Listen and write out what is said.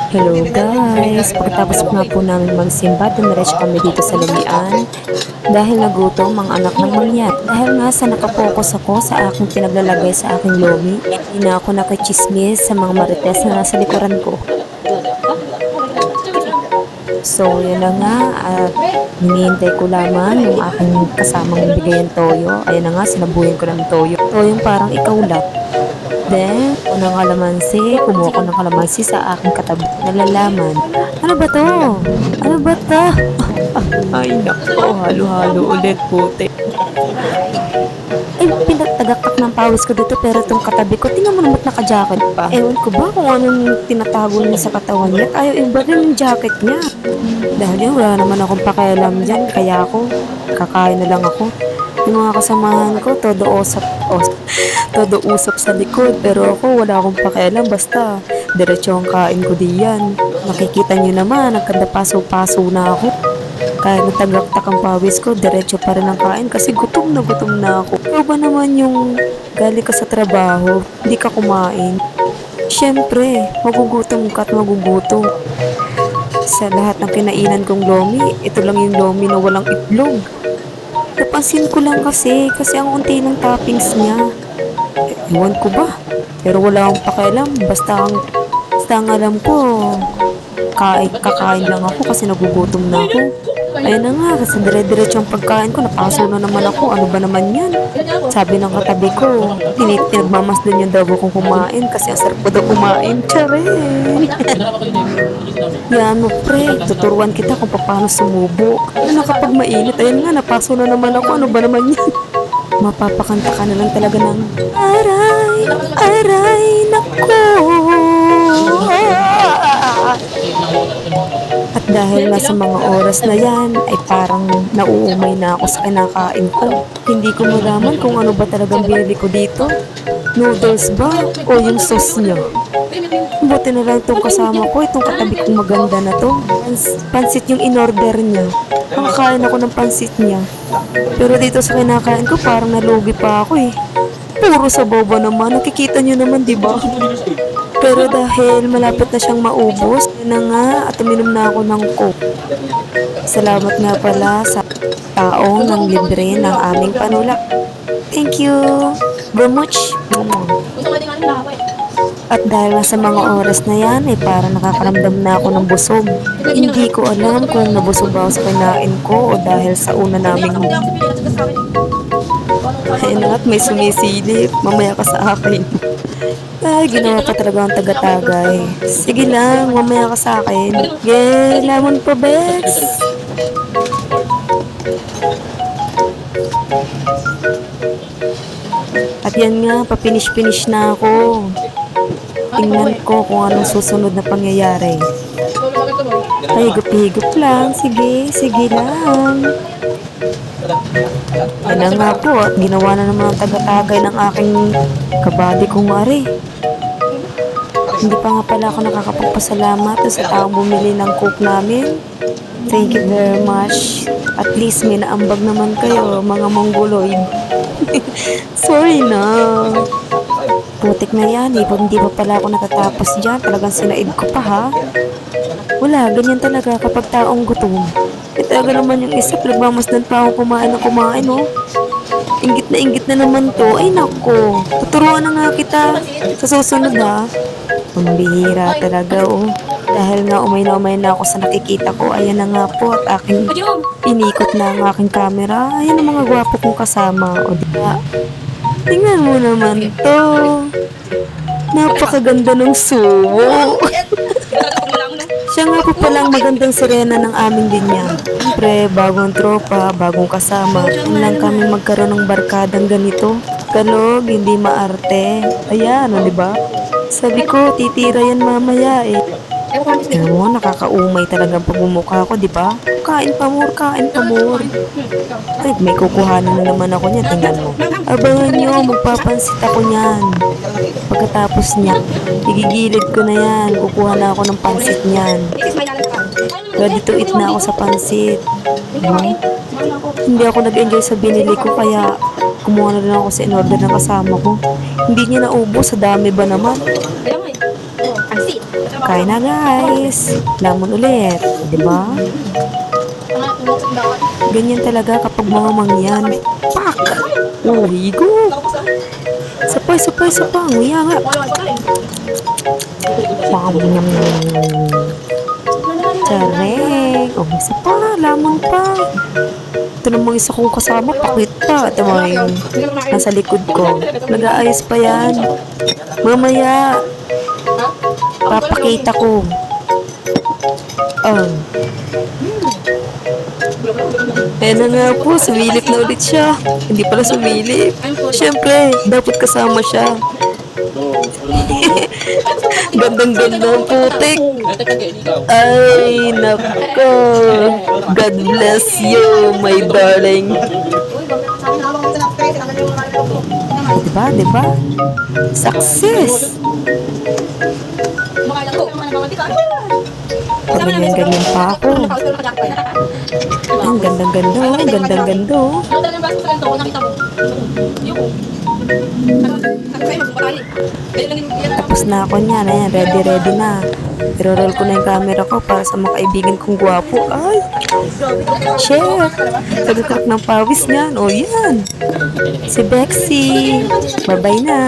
Hello guys! Pagkatapos nga po namin magsimba, dumiretso kami dito sa Lumian dahil nagutom ang anak ng mangyat. Dahil nga sa nakapokus ako sa aking pinaglalagay sa aking lomi, hindi na ako nakachismis sa mga marites na nasa likuran ko. So yan na nga, at hinihintay ko lamang yung aking kasamang bigay ng toyo. Ayan na nga, sinabuhin ko ng toyo. Toyong parang ikaulat. Then, unang kalamansi, kumuha ko ng kalamansi sa aking katabi. Nalalaman, ano ba to? Ano ba to? Ay, nako, halo-halo ulit, puti. Ay, pinatagaktak ng pawis ko dito, pero itong katabi ko, tingnan mo naman naka-jacket pa. Ewan ko ba kung anong tinatago niya sa katawan niya, ayaw iba rin yung jacket niya. Dahil yun, wala naman akong pakialam dyan, kaya ako, kakain na lang ako. Yung mga kasamahan ko, todo usap sa likod, pero ako wala akong pakialam, basta diretso ang kain ko diyan. Nakikita niyo naman, nagkanda-paso-paso na ako. Kahit natagaktak ang pawis ko, diretso pa rin ang kain kasi gutom na ako. Ikaw ba naman yung galing ka sa trabaho, hindi ka kumain? Siyempre, magugutom ka at magugutom. Sa lahat ng kinainan kong lomi, ito lang yung lomi na walang itlog. Napansin ko lang kasi ang unti ng toppings niya. Ewan ko ba? Pero wala akong pakialam. Basta ang alam ko, kakain lang ako kasi nagugutom na ako. Ayun na nga, kasi dire-diretso ang pagkain ko, napaso na naman ako. Ano ba naman yan? Sabi ng katabi ko, pinagmamasdan yung daw kong kumain kasi ang sarap ko daw kumain. Charin! Yan mo pre, tuturuan kita kung paano sumubo. Ano kapag mainit? Ayun nga, napaso na naman ako. Ano ba naman yan? Mapapakanta ka na lang talaga ng aray, aray, nako. At dahil nga sa mga oras na yan, ay parang nauumay na ako sa kinakain ko. Hindi ko malaman kung ano ba talagang binili ko dito. Noodles ba? O yung sauce niya? Buti na lang itong kasama ko, itong katabi kong maganda na to. Pansit yung in-order niya. Makakain ako ng pansit niya. Pero dito sa kinakain ko, parang nalugi pa ako eh. Puro sabaw ba naman? Nakikita niyo naman, di ba? Pero dahil malapit na siyang maubos, yun na nga at uminom na ako ng Coke. Salamat nga pala sa taong nang libre ng aming panulak. Thank you very much. At dahil sa mga oras na yan, ay parang nakakaramdam na ako ng busog. Hindi ko alam kung nabusog ba ako sa kinain ko o dahil sa una naming ayun na at may sumisilip. Mamaya ka sa akin. Ay, ginawa pa talaga ang taga-tagay. Sige lang, mamaya ka sa akin. Yeah, lamon pa, Bex. At yan nga, papinish-finish na ako. Tingnan ko kung anong susunod na pangyayari. Ay, higop-higop lang. Sige lang. Yan na nga po, at ginawa na naman ang taga-tagay ng aking kabady kong ari. Hindi pa nga pala ako nakakapagpasalamat sa taong bumili ng Coke namin. Thank you very much. At least may naambag naman kayo, mga mongoloid. Sorry na. Putik na yan, hindi pa pala ako natatapos dyan. Talagang sinaid ko pa ha. Wala, ganyan talaga kapag taong gutom. Talaga naman yung isa, pinagmamasdan pa ako kumain oh. Ingit na naman to. Ay nako, tuturuan na nga kita sa susunod ha. Pambihira talaga oh. Dahil nga umay na ako sa nakikita ko. Ayan na nga po at aking inikot na ang aking camera. Ayan ang mga gwapo kong kasama. O diba? Tingnan mo naman to. Napakaganda ng suwo. Siya nga po palang magandang sirena ng aming linya. Siyempre, bagong tropa, bagong kasama. Kung lang kami magkaroon ng barkadang ganito. Kalog, hindi maarte. Ayan, o diba? Sabi ko, titira yan mamaya eh. Tingnan mo, nakakaumay talagang pagmumukha ko, di ba? Kain pa more. Ay, may kukuhanan na naman ako niya, tingnan mo. Abangan nyo, magpapansit ako niyan. Pagkatapos niya, igigilid ko na yan. Kukuha na ako ng pansit niyan. Ready to eat na ako sa pansit. Hindi ako nag-enjoy sa binili ko, kaya kumuha na rin ako sa in-order ng kasama ko. Hindi niya naubos, sa dami ba naman? Kain na guys. Lamon ulit. Diba? Ganyan talaga kapag mga mangyan. Pak! Oh, higo. Sapay. Nguya nga. Wow, nyam. Tsareng. Oh, isa pa. Lamon pa. Ito namang isa kong kasama. Pakit pa. Ito mga yung nasa likod ko. Nag-aayos pa yan. Mamaya. Papakita ko. Oh. Eh na nga po, sumilip na ulit siya. Hindi pala sumilip. Siyempre, dapat kasama siya. Gandang-ganda ang putik. Ay, nako. God bless you, my darling. Diba? Success! Ganyan pa ako. Ang gandang-ganda. Tapos na ako niyan. Ayan, ready na. I-roll ko na yung camera ko para sa mga kaibigan kong gwapo. Ay! Share! Tagakak ng pawis niyan. O yan! Si Bexy! Bye-bye na!